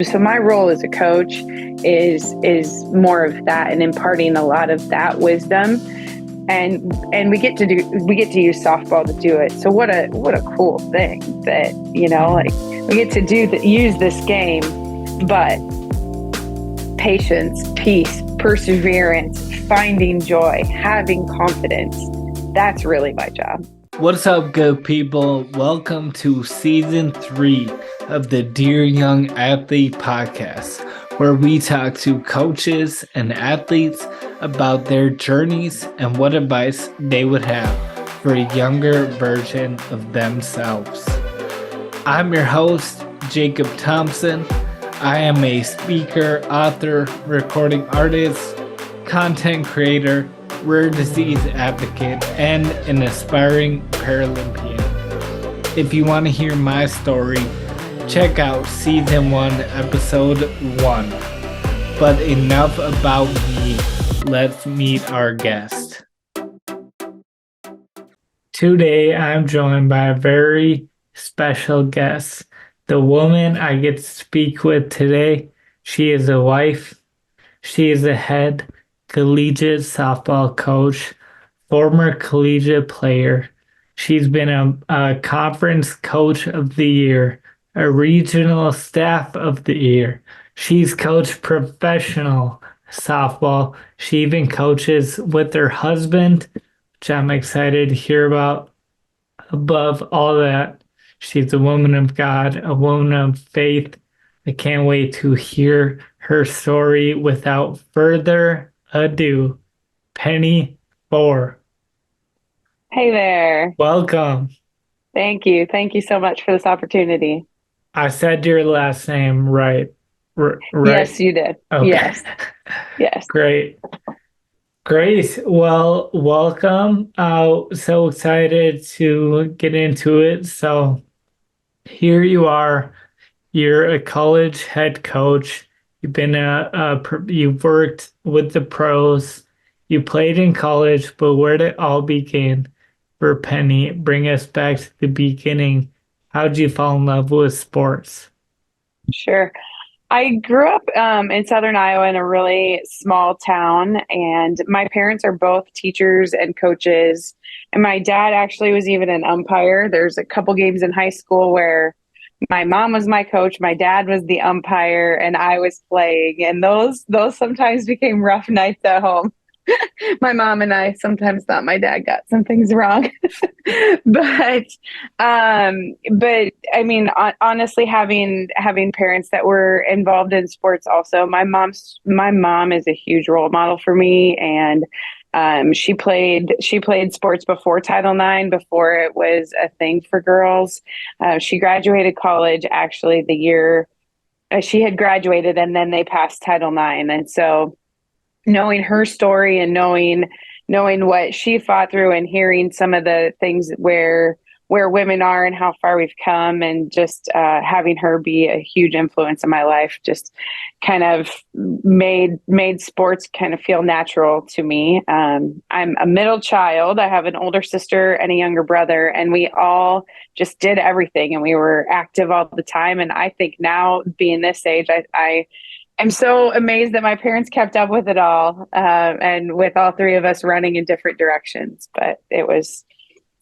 So my role as a coach is more of that and imparting a lot of that wisdom, and we get to use softball to do it. So what a cool thing that, like, we get to use this game, but patience, peace, perseverance, finding joy, having confidence, that's really my job. What's up, good people? Welcome to season 3 of the Dear Young Athlete podcast, where we talk to coaches and athletes about their journeys and what advice they would have for a younger version of themselves. I'm your host, Jacob Thompson. I am a speaker, author, recording artist, content creator, rare disease advocate, and an aspiring Paralympian. If you want to hear my story, check out season 1, episode 1. But enough about me. Let's meet our guest. Today, I'm joined by a very special guest. The woman I get to speak with today, she is a wife. She is a head collegiate softball coach, former collegiate player. She's been a conference coach of the year, a regional staff of the year. She's coached professional softball. She even coaches with her husband, which I'm excited to hear about. Above all that, she's a woman of God, a woman of faith. I can't wait to hear her story. Without further ado, Penny Foore. Hey there. Welcome. Thank you. Thank you so much for this opportunity. I said your last name right. Right? Yes, you did. Okay. Yes. Great. Well, welcome. So excited to get into it. So here you are. You're a college head coach. You've been you've worked with the pros. You played in college, but where did it all begin for Penny? Bring us back to the beginning. How did you fall in love with sports? Sure. I grew up in Southern Iowa in a really small town, and my parents are both teachers and coaches. And my dad actually was even an umpire. There's a couple games in high school where my mom was my coach, my dad was the umpire, and I was playing. And those sometimes became rough nights at home. My mom and I sometimes thought my dad got some things wrong. but I mean, honestly, having parents that were involved in sports also, my mom is a huge role model for me. And she played sports before Title IX, before it was a thing for girls. She graduated college actually the year she had graduated, and then they passed Title IX. And so knowing her story and knowing what she fought through, and hearing some of the things where women are and how far we've come, and just having her be a huge influence in my life, just kind of made sports kind of feel natural to me. I'm a middle child. I have an older sister and a younger brother, and we all just did everything, and we were active all the time. And I think now, being this age, I'm so amazed that my parents kept up with it all, and with all three of us running in different directions. But it was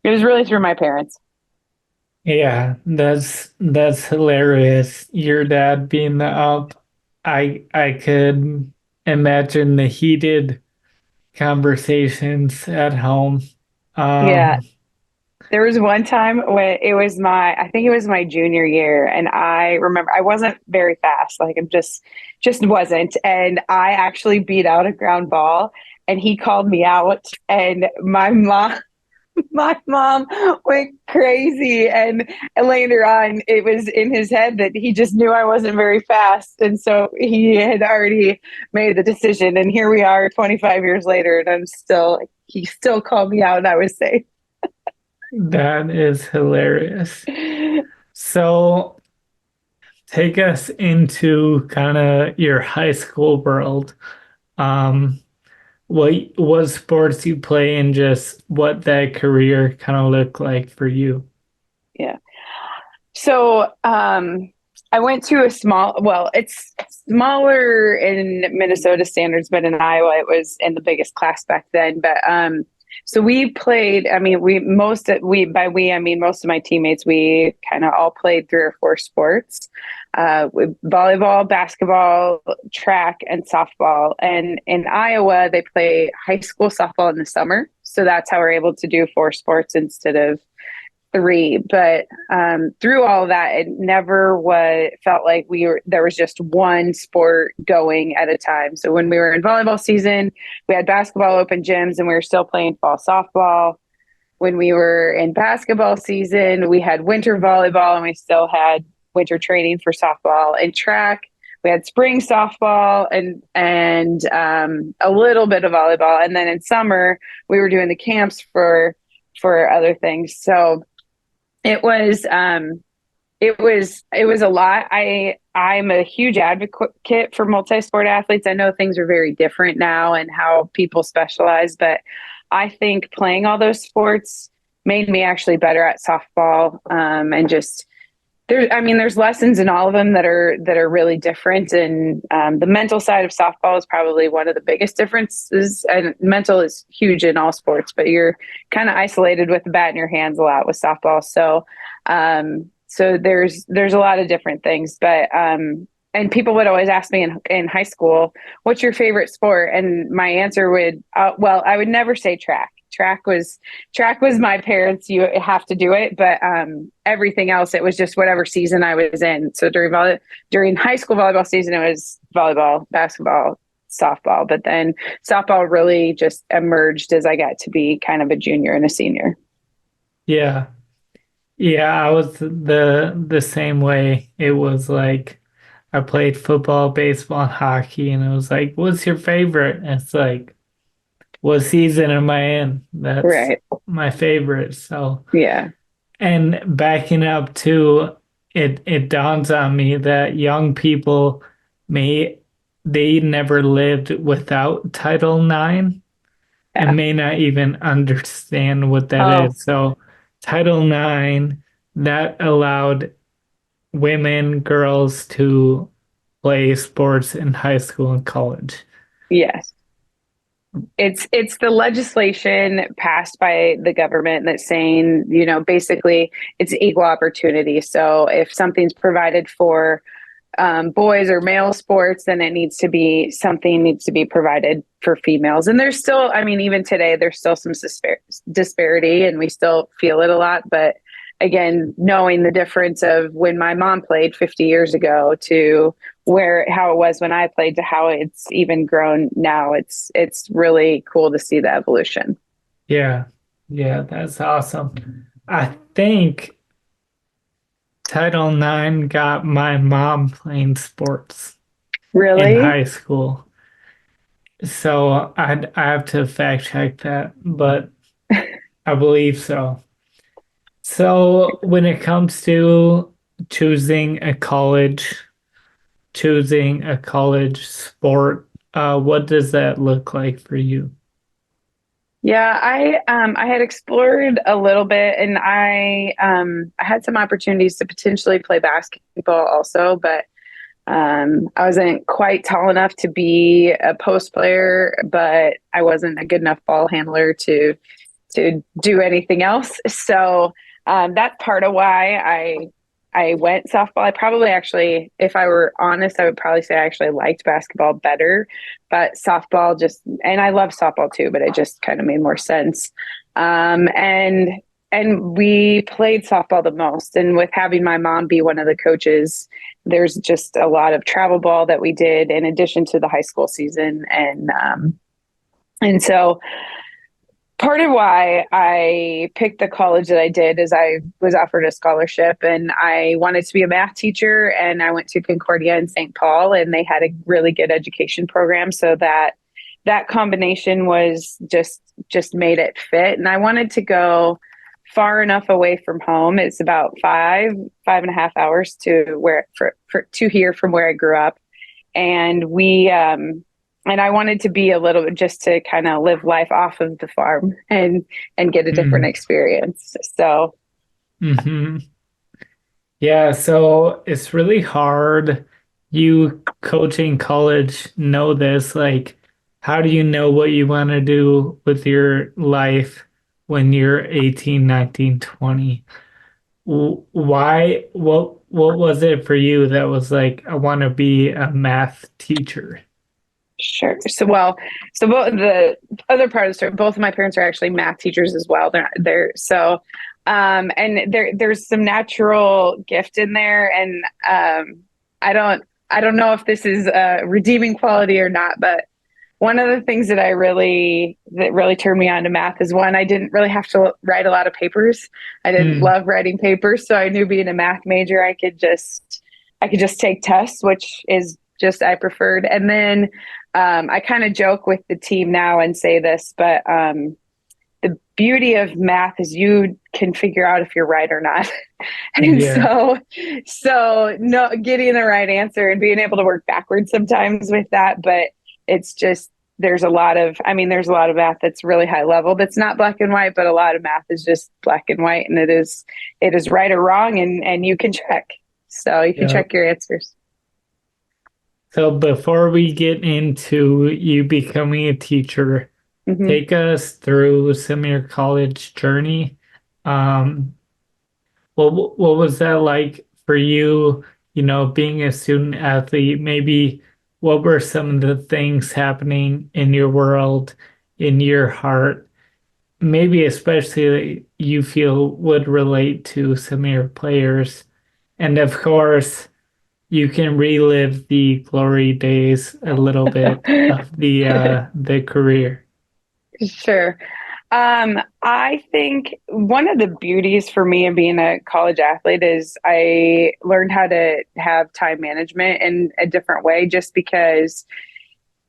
really through my parents. Yeah, that's hilarious. Your dad being the up. I could imagine the heated conversations at home. Yeah. There was one time when I think it was my junior year, and I remember I wasn't very fast. Like, I'm just wasn't. And I actually beat out a ground ball, and he called me out, and my mom went crazy. And later on, it was in his head that he just knew I wasn't very fast. And so he had already made the decision. And here we are 25 years later, and he still called me out, and I was safe. That is hilarious. So take us into kind of your high school world. What sports you play, and just what that career kind of looked like for you? Yeah. So I went to a well, it's smaller in Minnesota standards, but in Iowa it was in the biggest class back then. But so we played, I mean, by we, I mean, most of my teammates, we kind of all played three or four sports, volleyball, basketball, track, and softball. And in Iowa, they play high school softball in the summer. So that's how we're able to do four sports instead of three. But through all of that, it never felt like there was just one sport going at a time. So when we were in volleyball season, we had basketball open gyms and we were still playing fall softball. When we were in basketball season, we had winter volleyball and we still had winter training for softball. And track, we had spring softball and a little bit of volleyball. And then in summer, we were doing the camps for other things. So it was a lot. I'm a huge advocate for multi-sport athletes. I know things are very different now and how people specialize, but I think playing all those sports made me actually better at softball. And just there's lessons in all of them that are really different. And the mental side of softball is probably one of the biggest differences. And mental is huge in all sports, but you're kind of isolated with the bat in your hands a lot with softball. So there's a lot of different things, but and people would always ask me in high school, what's your favorite sport? And my answer would, well, I would never say track. Track was my parents. You have to do it, but everything else, it was just whatever season I was in. So during high school volleyball season, it was volleyball, basketball, softball. But then softball really just emerged as I got to be kind of a junior and a senior. Yeah. Yeah, I was the same way. It was like I played football, baseball, and hockey, and it was like, what's your favorite? And it's like, what season am I in? That's Right. my favorite. So, Yeah. and backing up to it dawns on me that young people may they never lived without Title IX and Yeah. may not even understand what that Oh, is. So, Title IX that allowed women, girls to play sports in high school and college. yes. It's the legislation passed by the government that's saying, basically it's equal opportunity. So if something's provided for boys or male sports, then something needs to be provided for females. And there's still, I mean, even today, there's still some disparity and we still feel it a lot. But again, knowing the difference of when my mom played 50 years ago to how it was when I played to how it's even grown now, it's really cool to see the evolution. Yeah. Yeah, that's awesome. I think Title IX got my mom playing sports in Really? high school. So I have to fact check that, but I believe so. So when it comes to choosing a college, choosing a college sport, what does that look like for you? Yeah, I had explored a little bit, and I had some opportunities to potentially play basketball also, but I wasn't quite tall enough to be a post player, but I wasn't a good enough ball handler to do anything else. So that's part of why I went softball. I probably actually, if I were honest, I would probably say I actually liked basketball better, but softball and I love softball too, but it just kind of made more sense. And we played softball the most. And with having my mom be one of the coaches, there's just a lot of travel ball that we did in addition to the high school season. And so part of why I picked the college that I did is I was offered a scholarship and I wanted to be a math teacher, and I went to Concordia in St. Paul, and they had a really good education program. So that combination was just made it fit. And I wanted to go far enough away from home. It's about 5.5 hours to here from where I grew up. And I wanted to be a little bit just to kind of live life off of the farm and get a different Mm. experience. So Hmm. Yeah, so it's really hard. You coaching college know this. Like, how do you know what you want to do with your life when you're 18, 19, 20? Why, what was it for you that was like, I want to be a math teacher? Sure. So both the other part of the story, both of my parents are actually math teachers as well. They're so, and there's some natural gift in there, and I don't I don't know if this is a redeeming quality or not, but one of the things that really turned me on to math is one, I didn't really have to write a lot of papers. I didn't Hmm. love writing papers, so I knew being a math major, I could just take tests, which is just I preferred. And then I kind of joke with the team now and say this, but the beauty of math is you can figure out if you're right or not. And Yeah. no, getting the right answer and being able to work backwards sometimes with that. But it's just, there's a lot of math that's really high level. That's not black and white, but a lot of math is just black and white, and it is right or wrong. And you can check. So you can Yeah. check your answers. So before we get into you becoming a teacher, Hmm. take us through some of your college journey. Um, what was that like for you, being a student athlete? Maybe what were some of the things happening in your world, in your heart, maybe especially that you feel would relate to some of your players? And of course, you can relive the glory days a little bit of the career. Sure. I think one of the beauties for me of being a college athlete is I learned how to have time management in a different way just because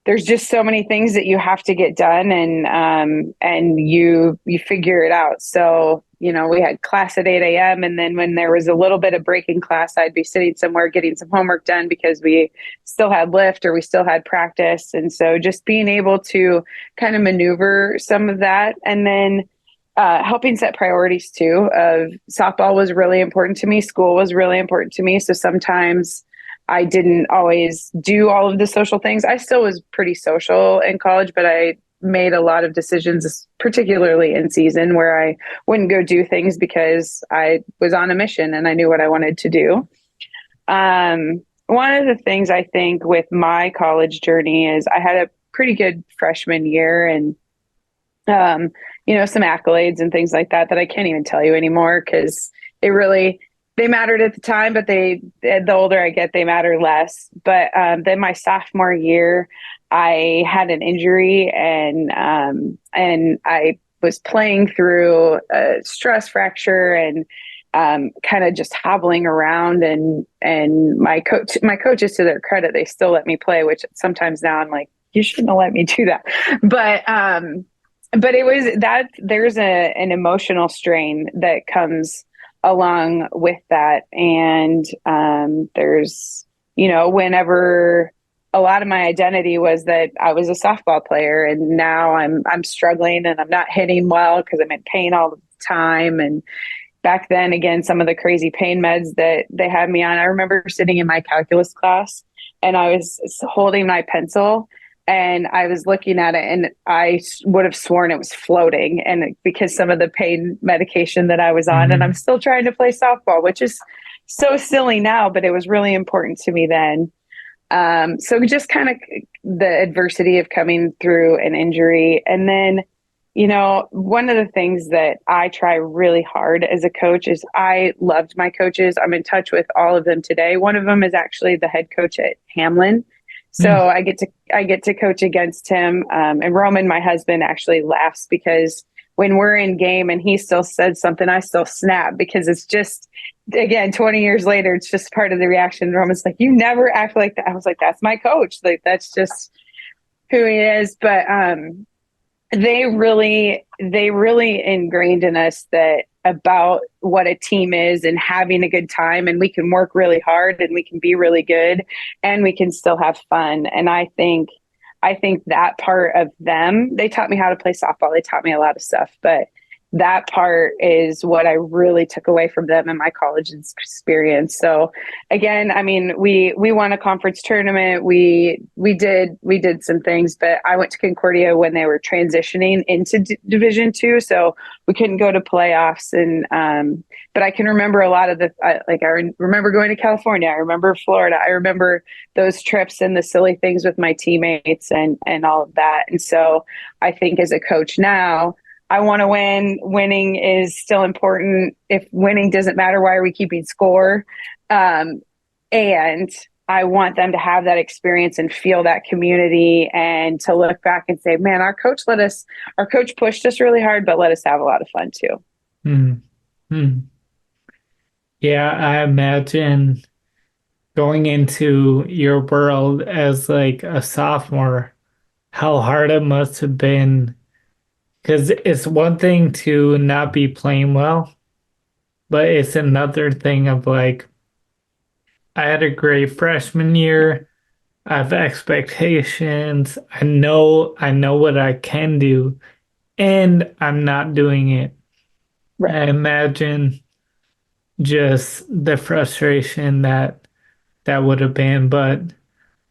there's just so many things that you have to get done, and you figure it out. So we had class at 8 a.m., and then when there was a little bit of break in class, I'd be sitting somewhere getting some homework done because we still had lift or we still had practice. And so just being able to kind of maneuver some of that, and then helping set priorities too. Of softball was really important to me, school was really important to me, so sometimes I didn't always do all of the social things. I still was pretty social in college, but I made a lot of decisions, particularly in season, where I wouldn't go do things because I was on a mission and I knew what I wanted to do. One of the things I think with my college journey is I had a pretty good freshman year, and um, some accolades and things like that I can't even tell you anymore because it really they mattered at the time, but the older I get, they matter less. But then my sophomore year, I had an injury, and I was playing through a stress fracture and kind of just hobbling around, and my coaches, to their credit, they still let me play, which sometimes now I'm like, you shouldn't have let me do that. But it was that there's an emotional strain that comes along with that. And there's, whenever a lot of my identity was that I was a softball player, and now I'm struggling and I'm not hitting well because I'm in pain all the time. And back then, again, some of the crazy pain meds that they had me on. I remember sitting in my calculus class, and I was holding my pencil, and I was looking at it, and I would have sworn it was floating, and because some of the pain medication that I was on, and I'm Hmm. still trying to play softball, which is so silly now, but it was really important to me then. So just kind of the adversity of coming through an injury. And then, one of the things that I try really hard as a coach is I loved my coaches. I'm in touch with all of them today. One of them is actually the head coach at Hamlin. So I get to coach against him. And Roman, my husband, actually laughs because when we're in game and he still says something, I still snap because it's just, again, 20 years later, it's just part of the reaction. Roman's like, you never act like that. I was like, that's my coach. Like, that's just who he is. But they really ingrained in us that about what a team is and having a good time, and we can work really hard and we can be really good and we can still have fun. And I think that part of them, they taught me how to play softball, they taught me a lot of stuff, but that part is what I really took away from them in my college experience. So again, I mean, we won a conference tournament. We did some things, but I went to Concordia when they were transitioning into Division two, so we couldn't go to playoffs. And but I can remember a lot of I remember going to California. I remember Florida. I remember those trips and the silly things with my teammates and all of that. And so I think as a coach now, I want to win. Winning is still important. If winning doesn't matter, why are we keeping score? And I want them to have that experience and feel that community and to look back and say, man, our coach pushed us really hard, but let us have a lot of fun too. Mm-hmm. Yeah, I imagine going into your world as like a sophomore, how hard it must have been. Because it's one thing to not be playing well, but it's another thing of like, I had a great freshman year. I have expectations. I know what I can do, and I'm not doing it. Right. I imagine just the frustration that would have been, but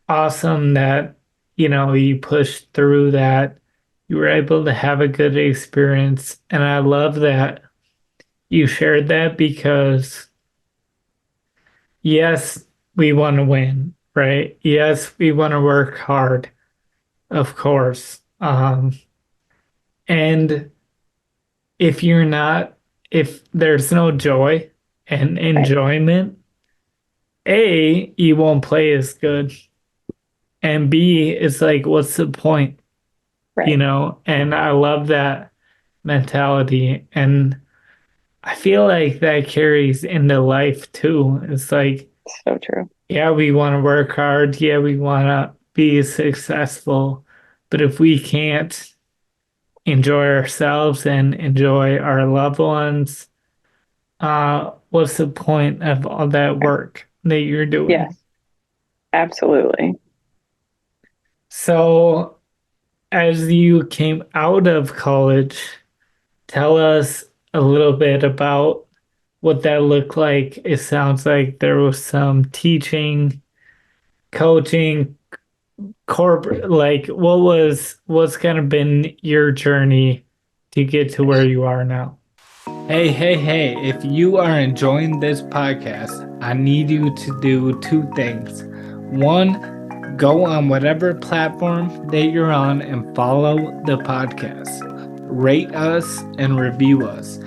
awesome that you pushed through that. You were able to have a good experience, and I love that you shared that because yes, we want to win, right? Yes, we want to work hard, of course. And if you're not, if there's no joy and Right. enjoyment, A, you won't play as good. And B, it's like, what's the point? Right. And I love that mentality. And I feel like that carries into life too. It's like, So true. yeah, we want to work hard. Yeah, we want to be successful. But if we can't enjoy ourselves and enjoy our loved ones, what's the point of all that work that you're doing? Yes, absolutely. So, as you came out of college, tell us a little bit about what that looked like. It sounds like there was some teaching, coaching, corporate, like what's kind of been your journey to get to where you are now? Hey, hey, hey, if you are enjoying this podcast, I need you to do two things. One, go on whatever platform that you're on and follow the podcast. Rate us and review us.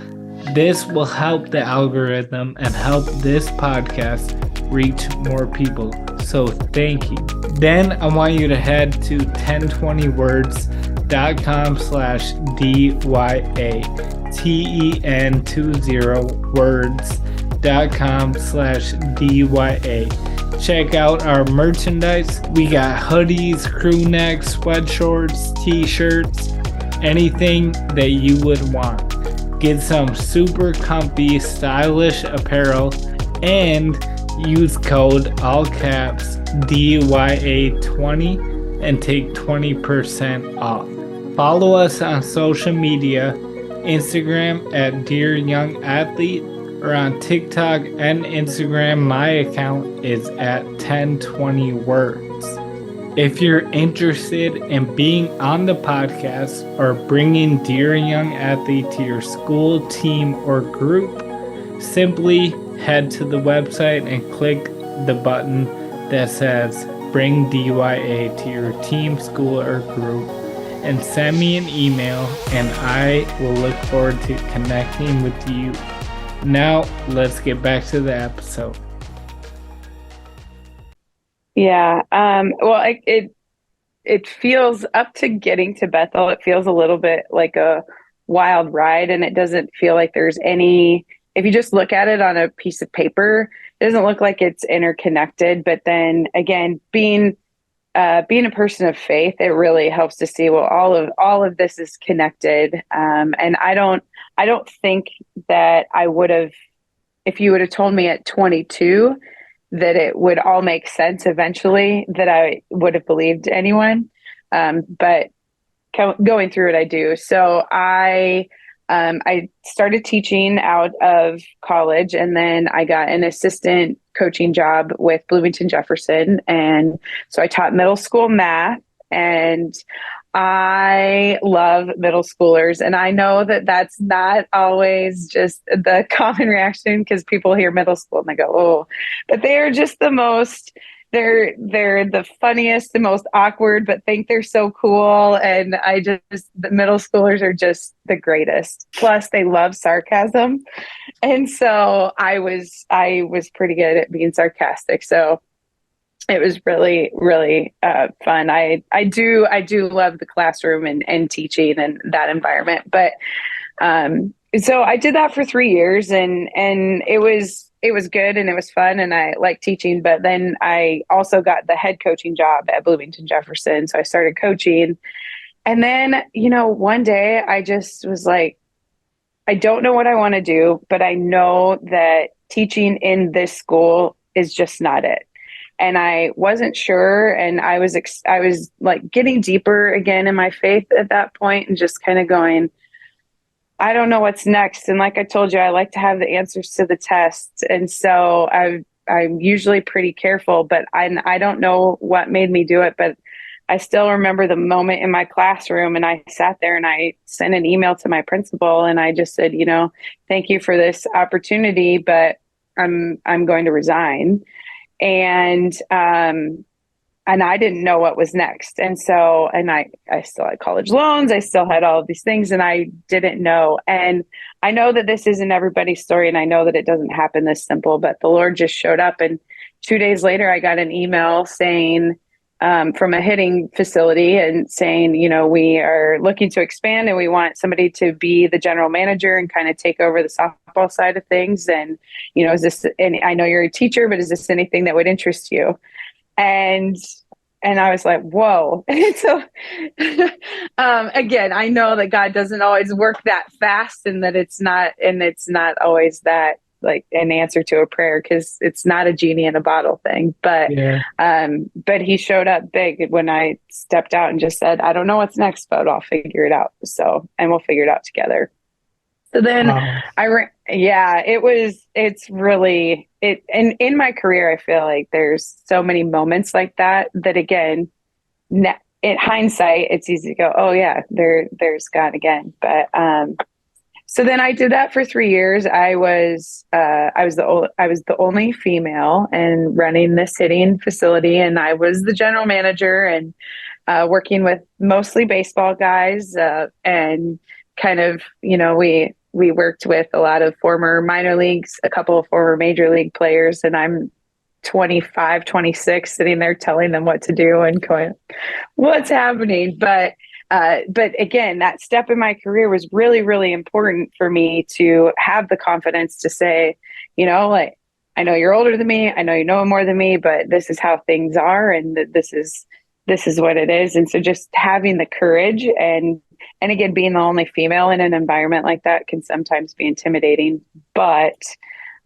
This will help the algorithm and help this podcast reach more people. So thank you. Then I want you to head to 1020words.com/DYA. TEN20words.com/DYA. Check out our merchandise. We got hoodies, crew necks, sweatshorts, t-shirts, anything that you would want. Get some super comfy, stylish apparel and use code all caps DYA20 and take 20% off. Follow us on social media, Instagram at Dear Young Athlete, or on TikTok and Instagram. My account is at 1020words. If you're interested in being on the podcast or bringing Dear Young Athlete to your school, team, or group, simply head to the website and click the button that says Bring DYA to your team, school, or group, and send me an email, and I will look forward to connecting with you. Now, let's get back to the episode. Yeah. Well, it feels up to getting to Bethel. It feels a little bit like a wild ride, and it doesn't feel like there's any. If you just look at it on a piece of paper, it doesn't look like it's interconnected. But then again, being a person of faith, it really helps to see, well, all of this is connected. And I don't think that I would have, if you would have told me at 22 that it would all make sense eventually, that I would have believed anyone. But going through it, I do. So I I started teaching out of college, and then I got an assistant coaching job with Bloomington Jefferson. And so I taught middle school math, and I love middle schoolers. And I know that that's not always just the common reaction because people hear middle school and they go, oh, but they are just the most, they're the funniest, the most awkward, but think they're so cool. And the middle schoolers are just the greatest. Plus they love sarcasm. And so I was pretty good at being sarcastic. So it was really, really fun. I do love the classroom and teaching and that environment. But so I did that for 3 years, and it was good and it was fun, and I liked teaching. But then I also got the head coaching job at Bloomington Jefferson, so I started coaching. And then one day I just was like, I don't know what I want to do, but I know that teaching in this school is just not it. And I wasn't sure, and I was like getting deeper again in my faith at that point, and just kind of going, I don't know what's next. And like I told you, I like to have the answers to the tests, and so I'm usually pretty careful, but I don't know what made me do it, but I still remember the moment in my classroom, and I sat there and I sent an email to my principal, and I just said, thank you for this opportunity, but I'm going to resign. And I didn't know what was next. And so, and I still had college loans. I still had all of these things, and I didn't know. And I know that this isn't everybody's story, and I know that it doesn't happen this simple, but the Lord just showed up. And 2 days later, I got an email saying, from a hitting facility, and saying, we are looking to expand, and we want somebody to be the general manager and kind of take over the softball side of things. And, is this, and I know you're a teacher, but is this anything that would interest you? And I was like, whoa. And so, again, I know that God doesn't always work that fast, and that it's not always that like an answer to a prayer, because it's not a genie in a bottle thing. But, Yeah. but he showed up big when I stepped out and just said, I don't know what's next, but I'll figure it out. So, and we'll figure it out together. So then Wow. it's really, and in my career, I feel like there's so many moments like that again, in hindsight, it's easy to go, oh yeah, there's God again. But, so then I did that for 3 years. I was the only female and running this hitting facility, and I was the general manager, and, working with mostly baseball guys, and kind of, we worked with a lot of former minor leagues, a couple of former major league players, and I'm 25, 26, sitting there telling them what to do and going, what's happening? But again, that step in my career was really, really important for me to have the confidence to say, like, I know you're older than me, I know you know more than me, but this is how things are, and this is what it is. And so just having the courage, and again, being the only female in an environment like that can sometimes be intimidating, but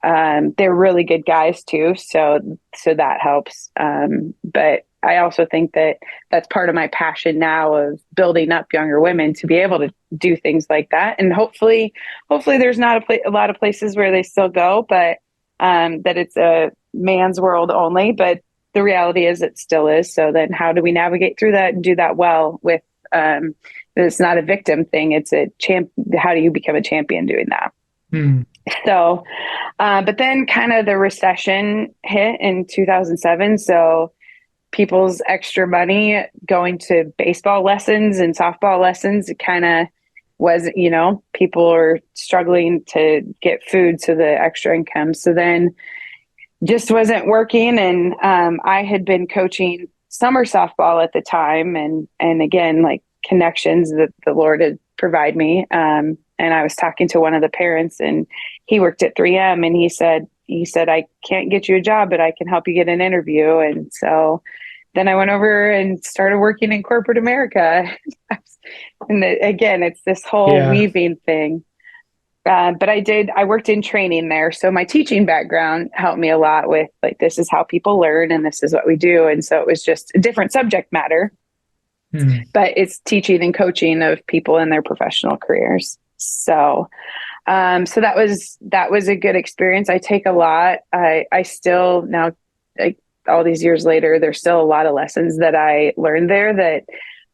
they're really good guys too. So that helps. But I also think that that's part of my passion now of building up younger women to be able to do things like that. And hopefully there's not a lot of places where they still go, but that it's a man's world only. But the reality is it still is. So then how do we navigate through that and do that well with, it's not a victim thing. It's how do you become a champion doing that? So, but then kind of the recession hit in 2007. So people's extra money going to baseball lessons and softball lessons, it kind of was, people are struggling to get food. So the extra income. So then just wasn't working. And I had been coaching summer softball at the time. And again, like connections that the Lord had provided me. And I was talking to one of the parents, and he worked at 3M, and he said, I can't get you a job, but I can help you get an interview. And so then I went over and started working in corporate America. And again, it's this whole weaving thing. But I worked in training there. So my teaching background helped me a lot with like, this is how people learn and this is what we do. And so it was just a different subject matter, but it's teaching and coaching of people in their professional careers. So that was a good experience. I take a lot. I still now, like, all these years later, there's still a lot of lessons that I learned there that,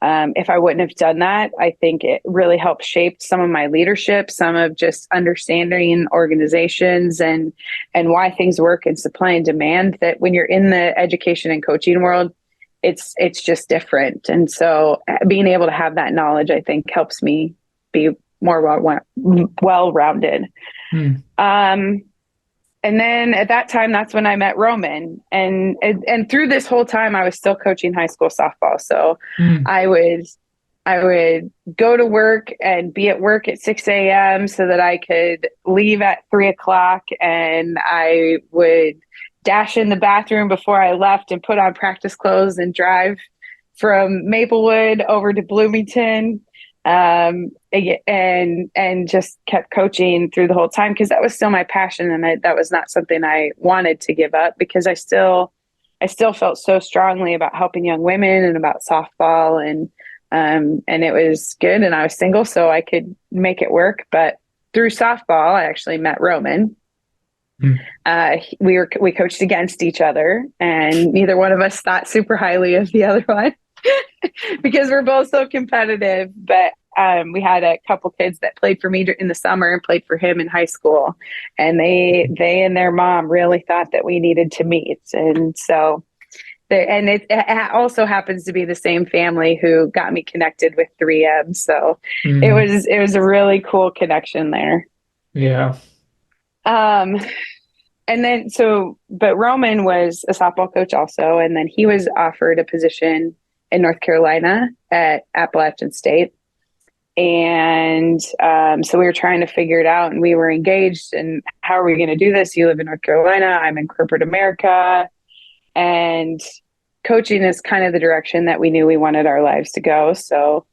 if I wouldn't have done that, I think it really helped shape some of my leadership, some of just understanding organizations and why things work in supply and demand. That when you're in the education and coaching world, it's just different. And so being able to have that knowledge, I think, helps me be more well-rounded. Hmm. And then at that time, that's when I met Roman. And through this whole time, I was still coaching high school softball. So Hmm. I would I would go to work and be at work at 6 a.m. so that I could leave at 3 o'clock, and I would dash in the bathroom before I left and put on practice clothes and drive from Maplewood over to Bloomington, and just kept coaching through the whole time because that was still my passion, and that was not something I wanted to give up because I still felt so strongly about helping young women and about softball, and it was good, and I was single, so I could make it work. But through softball, I actually met Roman. Hmm. We coached against each other, and neither one of us thought super highly of the other one because we're both so competitive. But we had a couple kids that played for me in the summer and played for him in high school, and they and their mom really thought that we needed to meet, and so. It also happens to be the same family who got me connected with 3M. So it Hmm. was it was a really cool connection there. Yeah. Um, and then but Roman was a softball coach also, and then he was offered a position in North Carolina at Appalachian State. And so we were trying to figure it out, and we were engaged. And how are we going to do this? You live in North Carolina, I'm in corporate America, and coaching is kind of the direction that we knew we wanted our lives to go. So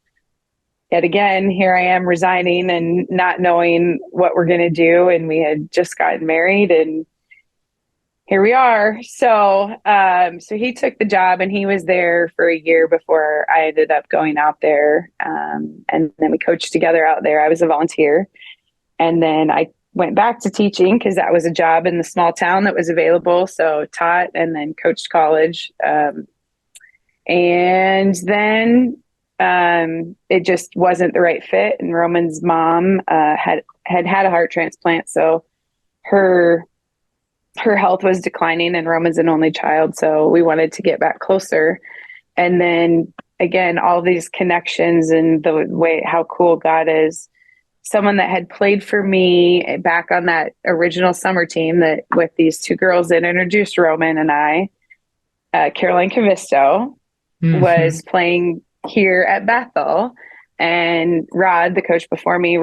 yet again, here I am resigning and not knowing what we're going to do. And we had just gotten married, and here we are. So he took the job, and he was there for a year before I ended up going out there. And then we coached together out there. I was a volunteer. And then I went back to teaching because that was a job in the small town that was available. So taught and then coached college. And then it just wasn't the right fit. And Roman's mom had a heart transplant, so her health was declining, and Roman's an only child, so we wanted to get back closer. And then again, all these connections and the way how cool God is. Someone that had played for me back on that original summer team that with these two girls that introduced Roman and I, Caroline Cavisto, Hmm. was playing here at Bethel, and Rod, the coach before me,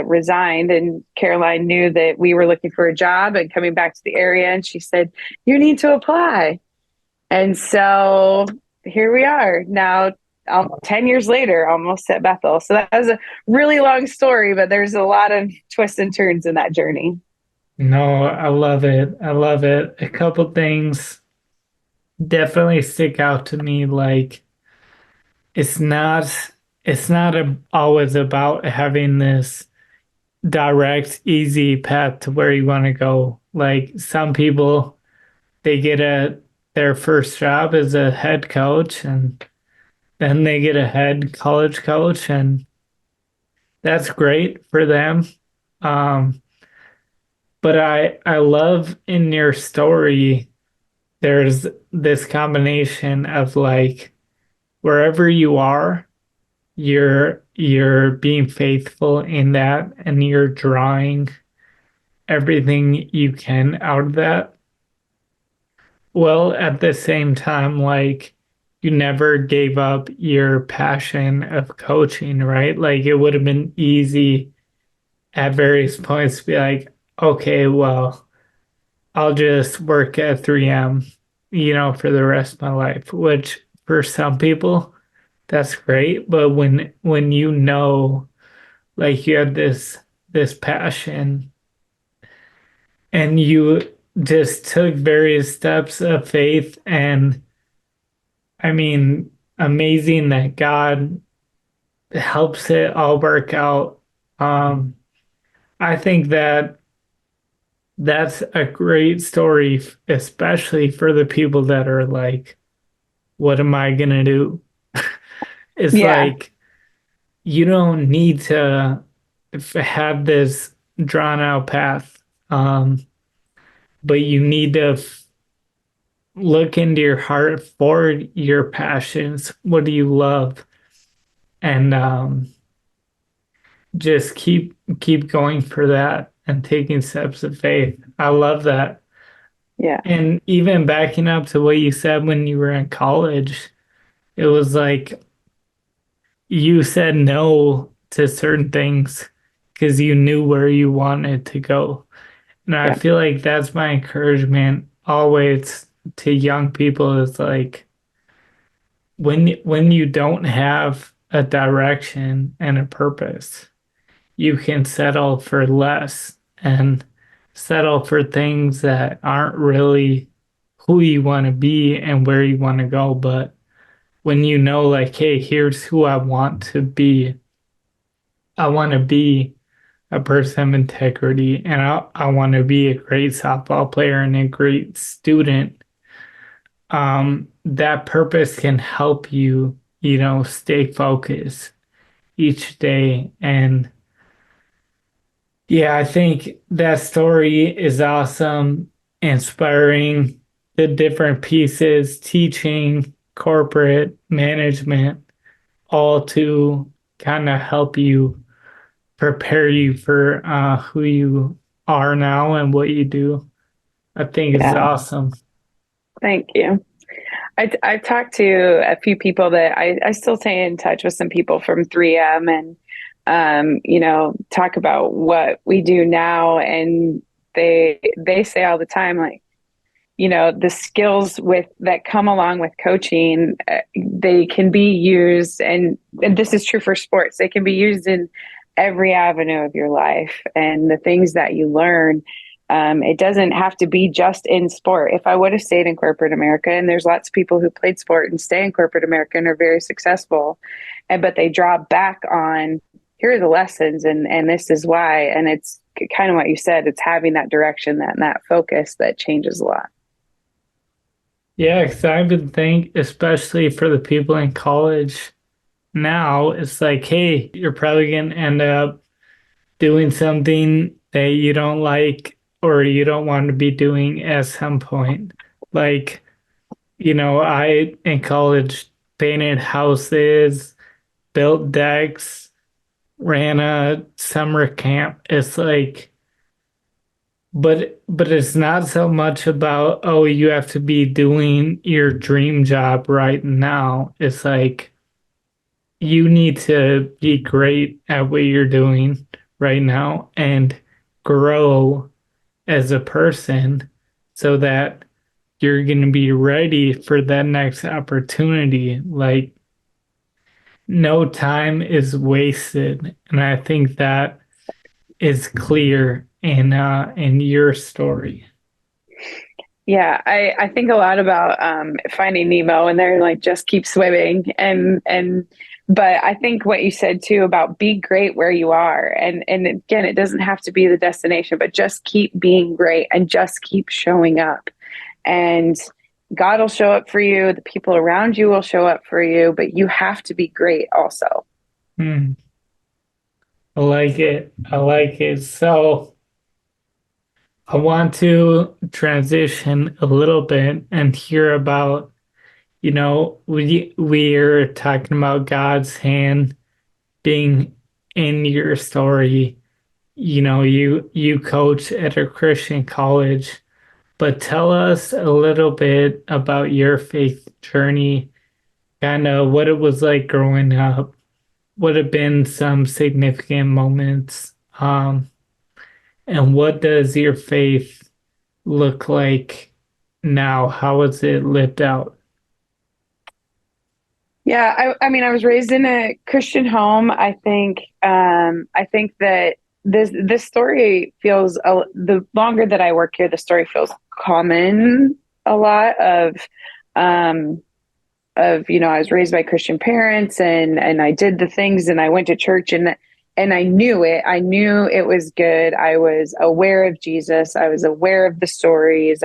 resigned, and Caroline knew that we were looking for a job and coming back to the area, and she said, "You need to apply." And so here we are now, 10 years later, almost at Bethel. So that was a really long story, but there's a lot of twists and turns in that journey. No, I love it. I love it. A couple things definitely stick out to me. Like it's not always about having this direct, easy path to where you want to go. Like some people, they get their first job as a head coach, and then they get a head college coach, and that's great for them. Um, but I love in your story there's this combination of like wherever you are, you're being faithful in that, and you're drawing everything you can out of that. Well, at the same time, like you never gave up your passion of coaching, right? Like it would have been easy at various points to be like, okay, well, I'll just work at 3M, for the rest of my life, which for some people that's great, but when like you have this passion and you just took various steps of faith, and I mean amazing that God helps it all work out Um, I think that that's a great story, especially for the people that are like, what am I gonna do? It's Yeah, like you don't need to have this drawn out path, but you need to look into your heart for your passions. What do you love? And just keep going for that and taking steps of faith. I love that. yeah, And even backing up to what you said when you were in college, it was like you said no to certain things because you knew where you wanted to go. And I yeah, feel like that's my encouragement always to young people is like when you don't have a direction and a purpose, you can settle for less and settle for things that aren't really who you want to be and where you want to go. But when you know, like, hey, here's who I want to be, I want to be a person of integrity and I want to be a great softball player and a great student. That purpose can help you, stay focused each day. And yeah, I think that story is awesome, inspiring the different pieces, teaching, corporate management, all to kind of help you prepare you for who you are now and what you do. I think is yeah. awesome. Thank you. I've talked to a few people that I still stay in touch with some people from 3M and, talk about what we do now. And they say all the time, like, the skills with that come along with coaching, they can be used, and this is true for sports. They can be used in every avenue of your life, and the things that you learn. It doesn't have to be just in sport. If I would have stayed in corporate America, and there's lots of people who played sport and stay in corporate America and are very successful, but they draw back on here are the lessons, and this is why. And it's kind of what you said. It's having that direction, that focus that changes a lot. Yeah, because I would think, especially for the people in college now, it's like, hey, you're probably going to end up doing something that you don't like or you don't want to be doing at some point. Like, I in college painted houses, built decks, ran a summer camp. It's like, but it's not so much about, oh, you have to be doing your dream job right now. It's like you need to be great at what you're doing right now and grow as a person so that you're going to be ready for that next opportunity. Like no time is wasted. And I think that is clear in your story. Yeah, I think a lot about Finding Nemo, and they're like just keep swimming, and but I think what you said too about be great where you are, and again, it doesn't have to be the destination, but just keep being great and just keep showing up, and God will show up for you. The people around you will show up for you, but you have to be great also. Hmm. I like it. I like it. So I want to transition a little bit and hear about, we're talking about God's hand being in your story. You coach at a Christian college, but tell us a little bit about your faith journey, kind of what it was like growing up, what have been some significant moments, and what does your faith look like now? How is it lived out? Yeah, I mean, I was raised in a Christian home. I think that this story feels the longer that I work here, the story feels common. A lot um, of I was raised by Christian parents, and I did the things, and I went to church, and and I knew it. I knew it was good. I was aware of Jesus. I was aware of the stories.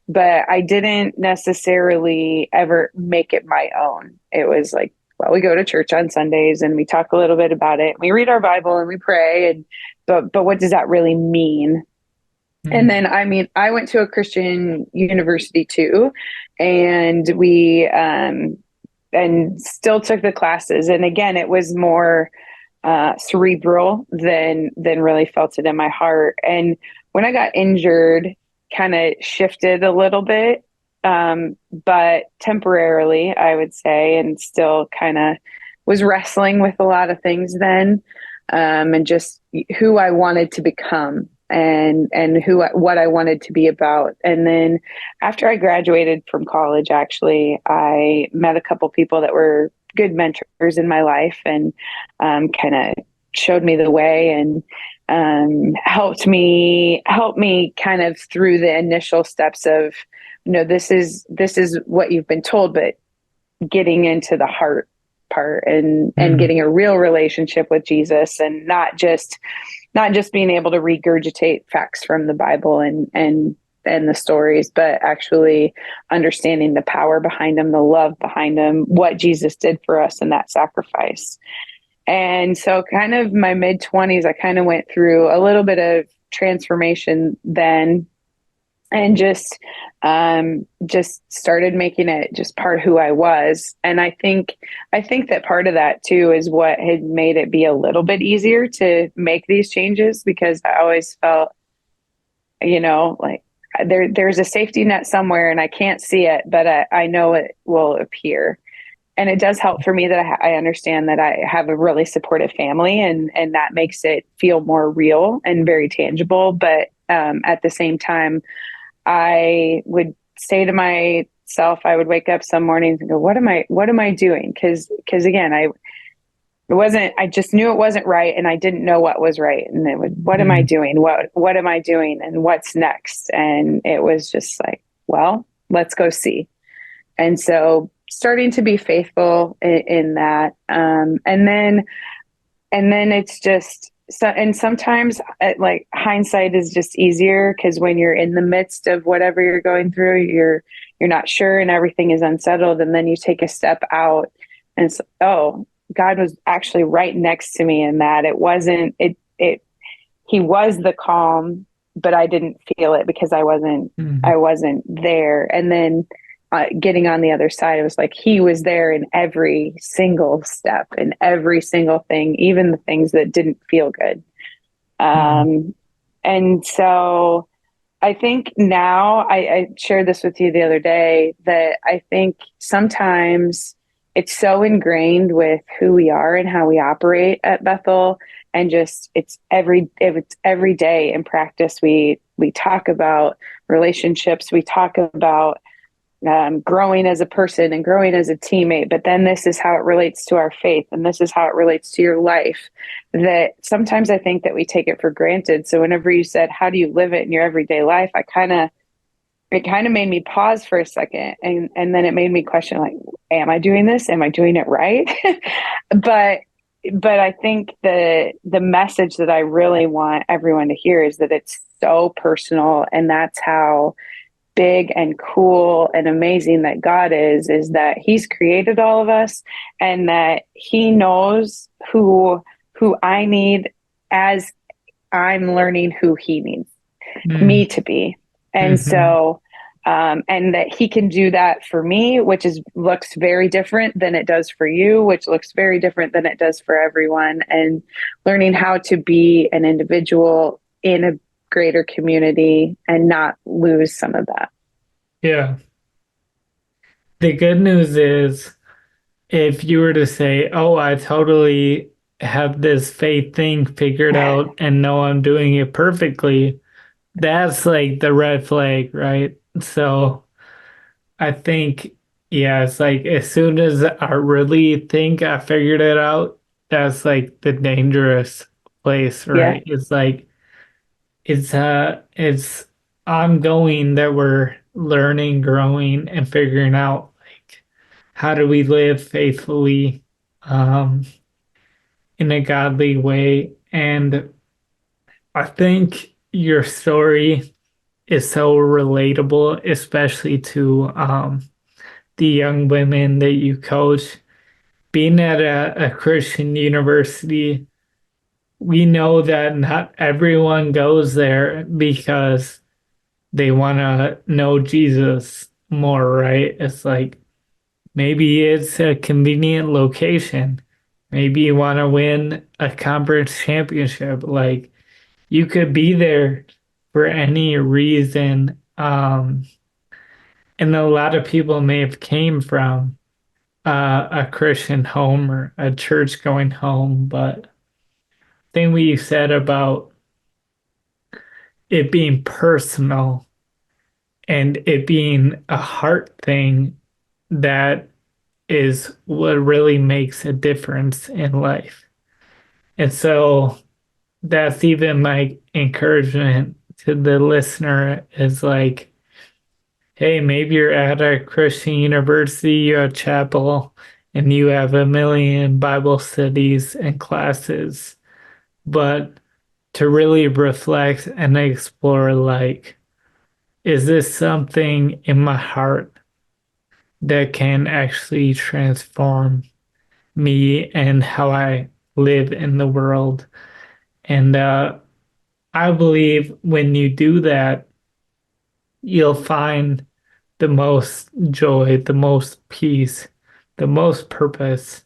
But I didn't necessarily ever make it my own. It was like, well, we go to church on Sundays and we talk a little bit about it. We read our Bible and we pray, and but what does that really mean? And Mm. then, I mean, I went to a Christian university too, and and still took the classes. And again, it was more cerebral than really felt it in my heart. And when I got injured, kind of shifted a little bit, but temporarily, I would say, and still kind of was wrestling with a lot of things then, and just who I wanted to become and what I wanted to be about. And then after I graduated from college, actually, I met a couple people that were good mentors in my life, and kind of showed me the way, and helped me kind of through the initial steps of, this is what you've been told, but getting into the heart part, and Mm. getting a real relationship with Jesus, and not just being able to regurgitate facts from the Bible and the stories, but actually understanding the power behind them, the love behind them, what Jesus did for us in that sacrifice. And so, kind of my mid 20s, I kind of went through a little bit of transformation then, and just started making it just part of who I was. And I think that part of that too is what had made it be a little bit easier to make these changes, because I always felt, like there's a safety net somewhere and I can't see it, but I know it will appear. And it does help for me that I understand that I have a really supportive family, and that makes it feel more real and very tangible. But at the same time, I would say to myself, I would wake up some mornings and go, what am I doing? Because again, I just knew it wasn't right, and I didn't know what was right. And it would, what am I Mm. doing? What am I doing? And what's next? And it was just like, well, let's go see. And so starting to be faithful in that. And then it's just, so, and sometimes like hindsight is just easier, because when you're in the midst of whatever you're going through, you're not sure and everything is unsettled, and then you take a step out, and it's, oh, God was actually right next to me in that. It wasn't it He was the calm, but I didn't feel it because I wasn't Mm. I wasn't there. And then getting on the other side, it was like He was there in every single step, in every single thing, even the things that didn't feel good. Mm. Um, and so I think now, I shared this with you the other day, that I think sometimes it's so ingrained with who we are and how we operate at Bethel, and just it's every day in practice. We talk about relationships, we talk about growing as a person and growing as a teammate, but then this is how it relates to our faith, and this is how it relates to your life, that sometimes I think that we take it for granted. So whenever you said, how do you live it in your everyday life, it kind of made me pause for a second, and then it made me question, like, am I doing this? Am I doing it right? but but I think the message that I really want everyone to hear is that it's so personal, and that's how big and cool and amazing that God is that He's created all of us, and that He knows who I need, as I'm learning who He needs Mm. me to be. And Mhm. so and that He can do that for me, which is looks very different than it does for you, which looks very different than it does for everyone. And learning how to be an individual in a greater community and not lose some of that. Yeah. The good news is, if you were to say, "Oh, I totally have this faith thing figured out and know I'm doing it perfectly," that's like the red flag, right? So I think, yeah, it's like as soon as I really think I figured it out, that's like the dangerous place, Yeah. right? It's like it's ongoing that we're learning, growing, and figuring out like how do we live faithfully. Um, in a godly way. And I think your story is so relatable, especially to the young women that you coach. Being at a Christian university, we know that not everyone goes there because they want to know Jesus more, right? It's like maybe it's a convenient location. Maybe you want to win a conference championship. Like you could be there for any reason. And a lot of people may have came from a Christian home or a church going home, but thing we said about it being personal and it being a heart thing, that is what really makes a difference in life. And so that's even my encouragement to the listener is like, hey, maybe you're at a Christian university, you're at chapel, and you have a million Bible studies and classes, but to really reflect and explore, like, is this something in my heart that can actually transform me and how I live in the world? And I believe when you do that, you'll find the most joy, the most peace, the most purpose,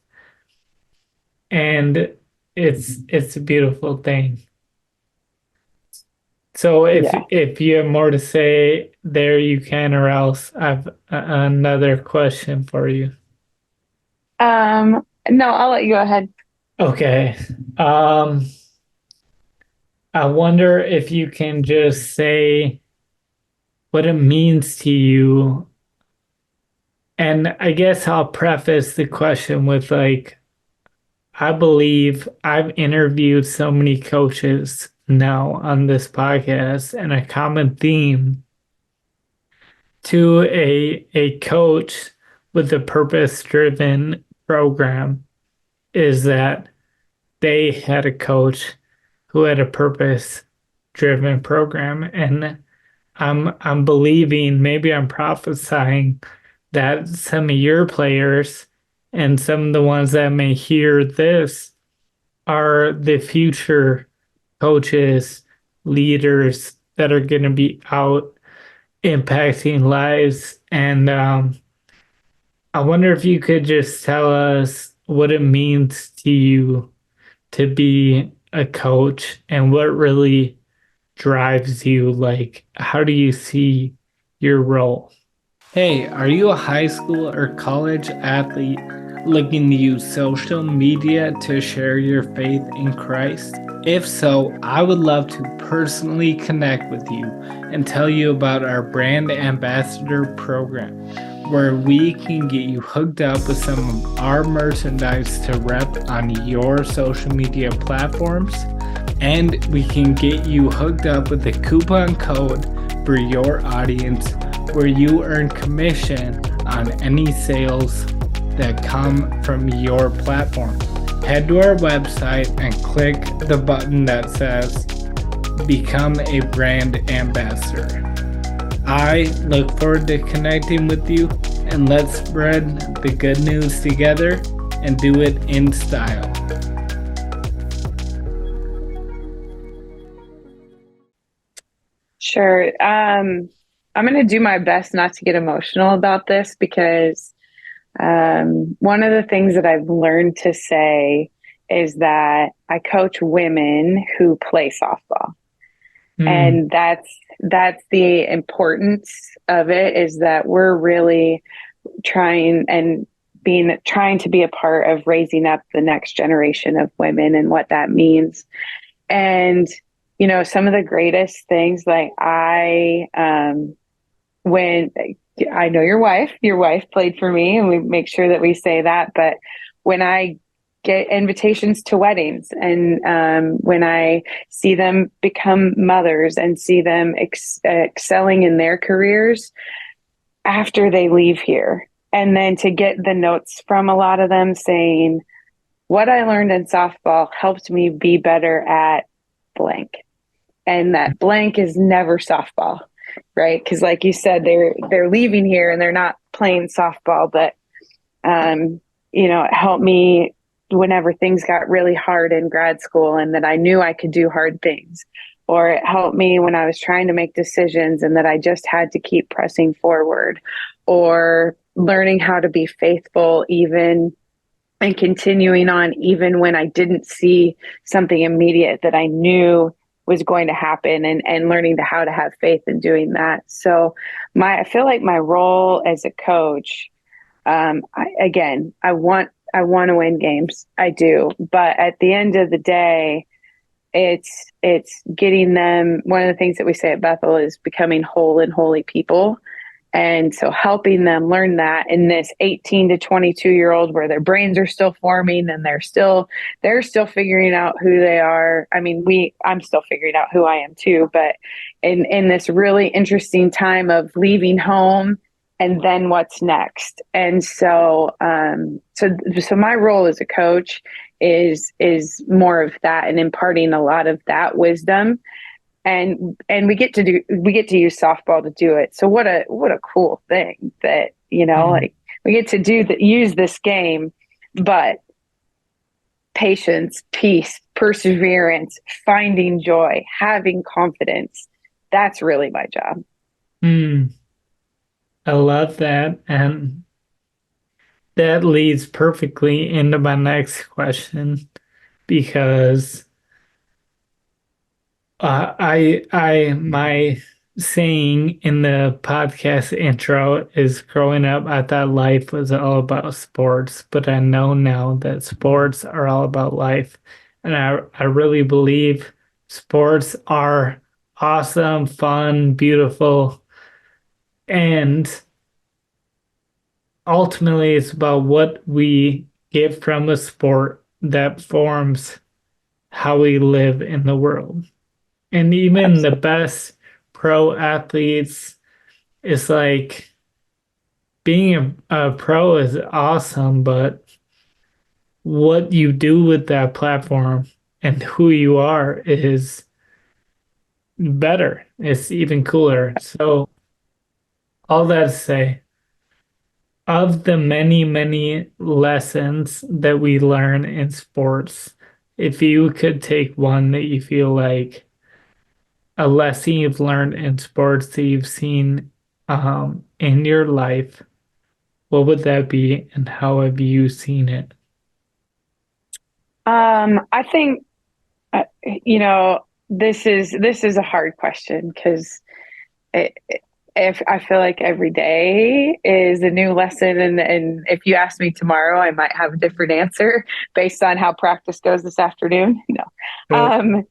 and it's a beautiful thing. So Yeah. if you have more to say there, you can, or else I've another question for you. No, I'll let you go ahead. Okay. Um, I wonder if you can just say what it means to you. And I guess I'll preface the question with like, I believe I've interviewed so many coaches now on this podcast, and a common theme to a coach with a purpose driven program is that they had a coach who had a purpose driven program. And I'm believing, maybe I'm prophesying that some of your players and some of the ones that may hear this are the future coaches, leaders that are going to be out impacting lives. And I wonder if you could just tell us what it means to you to be a coach and what really drives you. Like, how do you see your role? Hey, are you a high school or college athlete looking to use social media to share your faith in Christ? If so, I would love to personally connect with you and tell you about our brand ambassador program, where we can get you hooked up with some of our merchandise to rep on your social media platforms, and we can get you hooked up with a coupon code for your audience where you earn commission on any sales that come from your platform. Head to our website and click the button that says Become a Brand Ambassador. I look forward to connecting with you, and let's spread the good news together and do it in style. Sure. I'm going to do my best not to get emotional about this because one of the things that I've learned to say is that I coach women who play softball. Mm, And that's the importance of it, is that we're really trying to be a part of raising up the next generation of women and what that means. And some of the greatest things, like when I know your wife played for me, and we make sure that we say that, but when I get invitations to weddings, and when I see them become mothers and see them excelling in their careers after they leave here, and then to get the notes from a lot of them saying, what I learned in softball helped me be better at blank. And that blank is never softball, right? Because like you said, they're leaving here and they're not playing softball, but it helped me whenever things got really hard in grad school and that I knew I could do hard things. Or it helped me when I was trying to make decisions and that I just had to keep pressing forward, or learning how to be faithful even and continuing on even when I didn't see something immediate that I knew was going to happen, and learning how to have faith in doing that. So I feel like my role as a coach, I want to win games. I do. But at the end of the day, it's getting them. One of the things that we say at Bethel is becoming whole and holy people. And so helping them learn that in this 18 to 22-year-old where their brains are still forming and they're still figuring out who they are. I mean, I'm still figuring out who I am too, but in this really interesting time of leaving home and then what's next. And so so my role as a coach is more of that and imparting a lot of that wisdom, and we get to use softball to do it. So what a cool thing that, like we get to use this game, but patience, peace, perseverance, finding joy, having confidence, that's really my job. Mm, I love that. And that leads perfectly into my next question because my saying in the podcast intro is growing up, I thought life was all about sports, but I know now that sports are all about life. And I really believe sports are awesome, fun, beautiful, and ultimately it's about what we get from a sport that forms how we live in the world. And even the Absolutely. best pro athletes, it's like being a pro is awesome, but what you do with that platform and who you are is better. It's even cooler. So, all that to say, of the many, many lessons that we learn in sports, if you could take one that you feel like a lesson you've learned in sports that you've seen in your life, what would that be and how have you seen it? I think this is a hard question because if I feel like every day is a new lesson, and if you ask me tomorrow, I might have a different answer based on how practice goes this afternoon. No. Sure.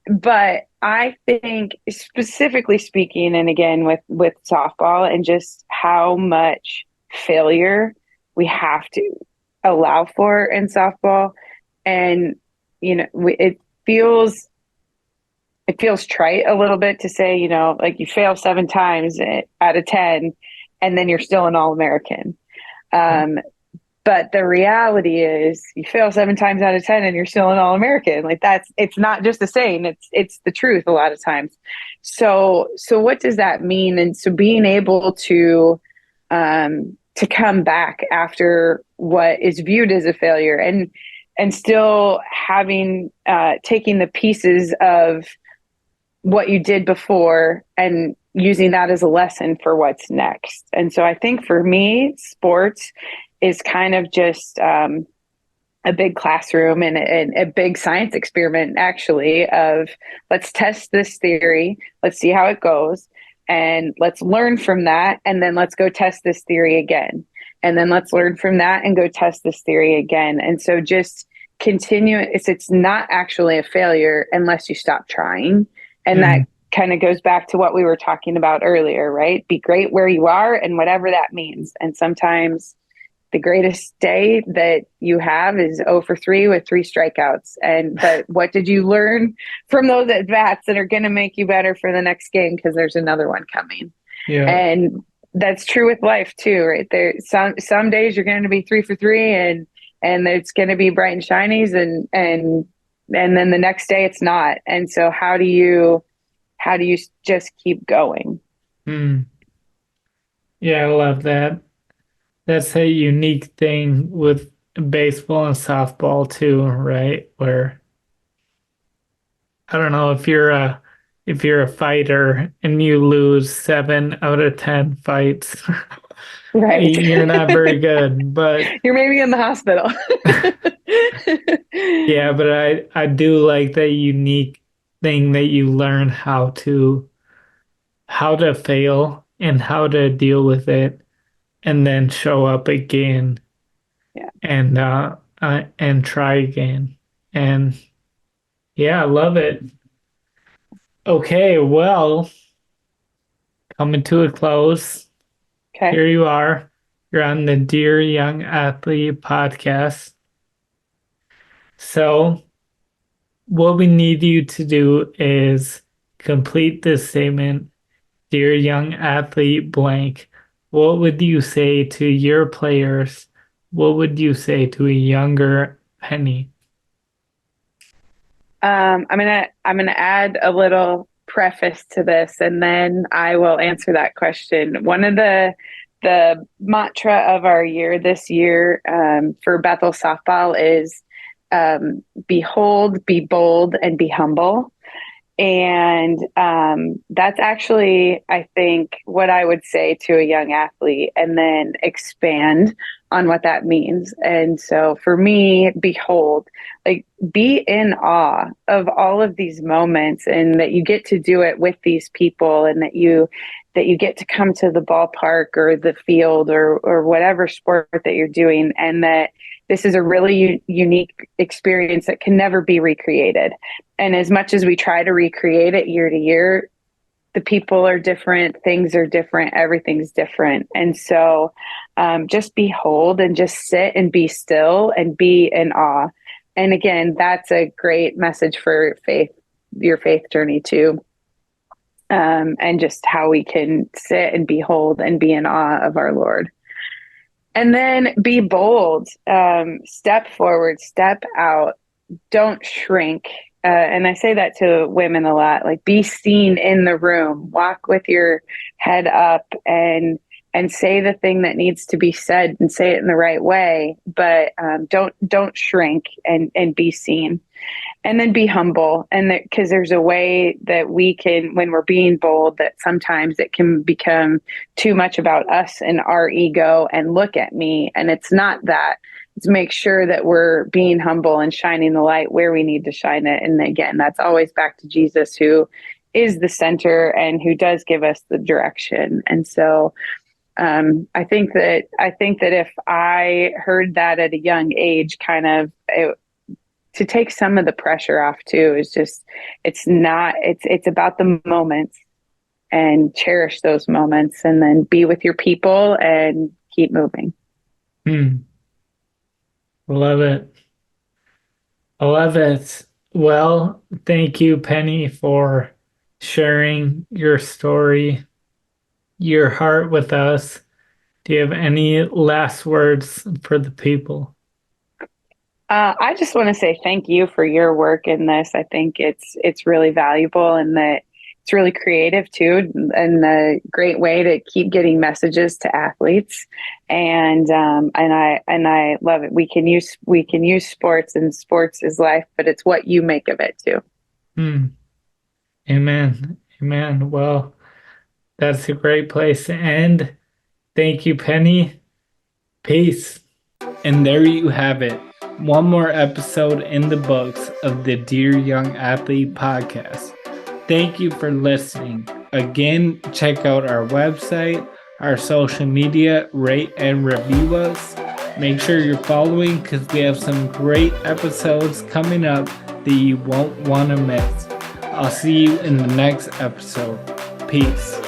But I think specifically speaking, and again with softball and just how much failure we have to allow for in softball, and feels it feels trite a little bit to say, like you fail 7 times out of 10, and then you're still an All-American. Um, but the reality is you fail 7 times out of 10 and you're still an All-American. Like it's not just a saying, it's the truth a lot of times. So what does that mean? And so being able to come back after what is viewed as a failure, and still having taking the pieces of what you did before and using that as a lesson for what's next. And so I think for me, sports is kind of just a big classroom and a big science experiment, actually, of let's test this theory, let's see how it goes, and let's learn from that, and then let's go test this theory again. And then let's learn from that and go test this theory again. And so just continue. It's not actually a failure unless you stop trying. And that Mm, kind of goes back to what we were talking about earlier, right? Be great where you are and whatever that means. And sometimes the greatest day that you have is 0 for 3 with 3 strikeouts. But what did you learn from those at bats that are going to make you better for the next game? Because there's another one coming. yeah. And that's true with life too, right? There, some days you're going to be 3 for 3, and it's going to be bright and shinies, and then the next day it's not. And so how do you just keep going? Hmm. Yeah, I love that. That's a unique thing with baseball and softball too, right? Where I don't know if you're a fighter and you lose 7 out of 10 fights, Right. you're not very good. But You're maybe in the hospital. yeah, but I do like that unique thing that you learn how to fail and how to deal with it and then show up again Yeah. and try again. And yeah, I love it. Okay, well, coming to a close. Okay. Here you are. You're on the Dear Young Athlete podcast. So, what we need you to do is complete this statement. Dear young athlete blank, what would you say to your players? What would you say to a younger Penny? I'm gonna add a little preface to this, and then I will answer that question. One of the mantra of our year this year, for Bethel softball is, behold, be bold, and be humble. And that's actually, I think, what I would say to a young athlete, and then expand on what that means. And so for me, behold, like, be in awe of all of these moments, and that you get to do it with these people, and that you get to come to the ballpark or the field, or whatever sport that you're doing, and that this is a really unique experience that can never be recreated. And as much as we try to recreate it year to year, the people are different, things are different, everything's different. And so just behold and just sit and be still and be in awe. And again, that's a great message for faith, your faith journey too. And just how we can sit and behold and be in awe of our Lord. And then be bold, step forward, step out, don't shrink. And I say that to women a lot, like, be seen in the room, walk with your head up, and say the thing that needs to be said, and say it in the right way. But don't shrink, and be seen. And then be humble, and that, because there's a way that we can, when we're being bold, that sometimes it can become too much about us and our ego and look at me, and it's not that. It's make sure that we're being humble and shining the light where we need to shine it. And again, that's always back to Jesus, who is the center and who does give us the direction. And so I think that if I heard that at a young age, kind of, to take some of the pressure off too, is just, it's about the moments, and cherish those moments, and then be with your people and keep moving. Love it. I love it. Well, thank you, Penny, for sharing your story, your heart with us. Do you have any last words for the people? I just want to say thank you for your work in this. I think it's really valuable, and that it's really creative too, and a great way to keep getting messages to athletes. And I love it. We can use sports, and sports is life, but it's what you make of it too. Amen. Amen. Well, that's a great place to end. Thank you, Penny. Peace. And there you have it. One more episode in the books of the Dear Young Athlete podcast. Thank you for listening. Again, check out our website, our social media, rate and review us. Make sure you're following, because we have some great episodes coming up that you won't want to miss. I'll see you in the next episode. Peace.